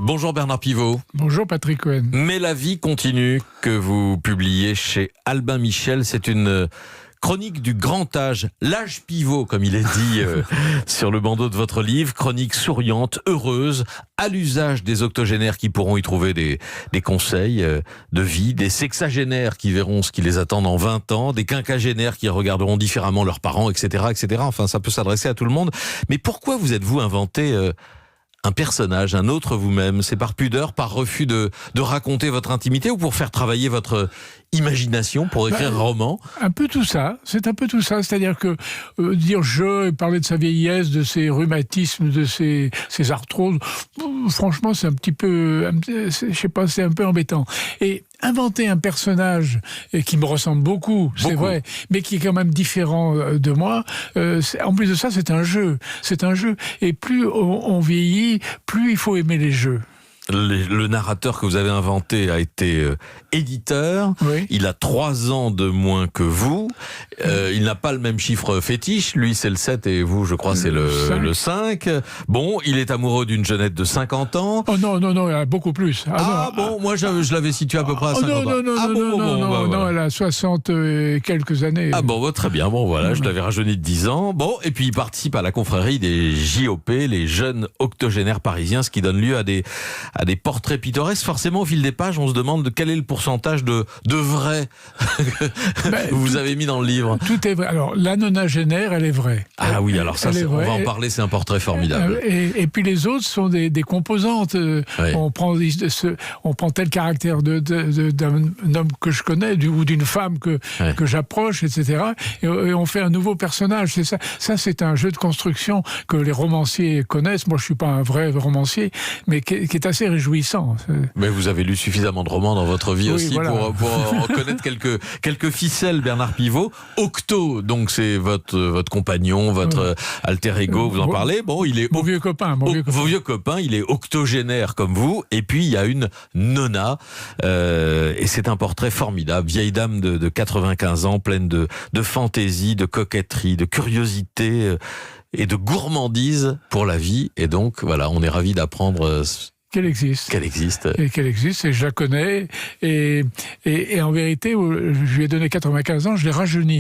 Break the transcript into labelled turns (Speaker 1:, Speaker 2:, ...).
Speaker 1: Bonjour Bernard Pivot.
Speaker 2: Bonjour Patrick Cohen.
Speaker 1: Mais la vie continue, que vous publiez chez Albin Michel, c'est une chronique du grand âge, l'âge pivot comme il est dit sur le bandeau de votre livre, chronique souriante, heureuse, à l'usage des octogénaires qui pourront y trouver des conseils de vie, des sexagénaires qui verront ce qui les attend dans 20 ans, des quinquagénaires qui regarderont différemment leurs parents, etc., etc. Enfin, ça peut s'adresser à tout le monde. Mais pourquoi vous êtes-vous inventé un personnage, un autre vous-même? C'est par pudeur, par refus de raconter votre intimité ou pour faire travailler votre imagination, pour écrire un roman?
Speaker 2: Un peu tout ça, c'est un peu tout ça. C'est-à-dire que dire je et parler de sa vieillesse, de ses rhumatismes, de ses arthroses, franchement c'est un petit peu, je sais pas, c'est un peu embêtant. Et inventer un personnage qui me ressemble beaucoup, c'est vrai, mais qui est quand même différent de moi, en plus de ça, c'est un jeu. C'est un jeu. Et plus on vieillit, plus il faut aimer les jeux.
Speaker 1: Le narrateur que vous avez inventé a été éditeur.
Speaker 2: Oui.
Speaker 1: Il a 3 ans de moins que vous. Il n'a pas le même chiffre fétiche. Lui, c'est le 7 et vous, je crois, c'est le 5. Bon, il est amoureux d'une jeunette de 50 ans.
Speaker 2: Oh non, il a beaucoup plus.
Speaker 1: Moi, je l'avais situé à peu près à 50 ans.
Speaker 2: Non, elle a 60 et quelques années.
Speaker 1: Très bien. Bon, voilà, je l'avais rajeuni de 10 ans. Bon, et puis il participe à la confrérie des JOP, les jeunes octogénaires parisiens, ce qui donne lieu à des portraits pittoresques. Forcément, au fil des pages, on se demande quel est le pourcentage de vrai que vous avez mis dans le livre.
Speaker 2: Tout est vrai. Alors, la nonagénaire, elle est vraie.
Speaker 1: Ah oui, alors ça, on va en parler, c'est un portrait formidable.
Speaker 2: Et puis les autres sont des composantes. Oui. On prend tel caractère d'un homme que je connais ou d'une femme que j'approche, etc. Et on fait un nouveau personnage. C'est ça. Ça, c'est un jeu de construction que les romanciers connaissent. Moi, je suis pas un vrai romancier, mais qui est assez réjouissant.
Speaker 1: Mais vous avez lu suffisamment de romans dans votre vie aussi pour en connaître quelques ficelles, Bernard Pivot. Octo, donc c'est votre compagnon, votre alter ego, vous en parlez. Bon, il est
Speaker 2: mon vieux copain.
Speaker 1: Vos vieux copains, il est octogénaire comme vous. Et puis il y a une nonna, et c'est un portrait formidable, vieille dame de 95 ans, pleine de fantaisie, de coquetterie, de curiosité et de gourmandise pour la vie. Et donc voilà, on est ravis d'apprendre
Speaker 2: qu'elle existe. Et je la connais. Et en vérité, je lui ai donné 95 ans, je l'ai rajeuni.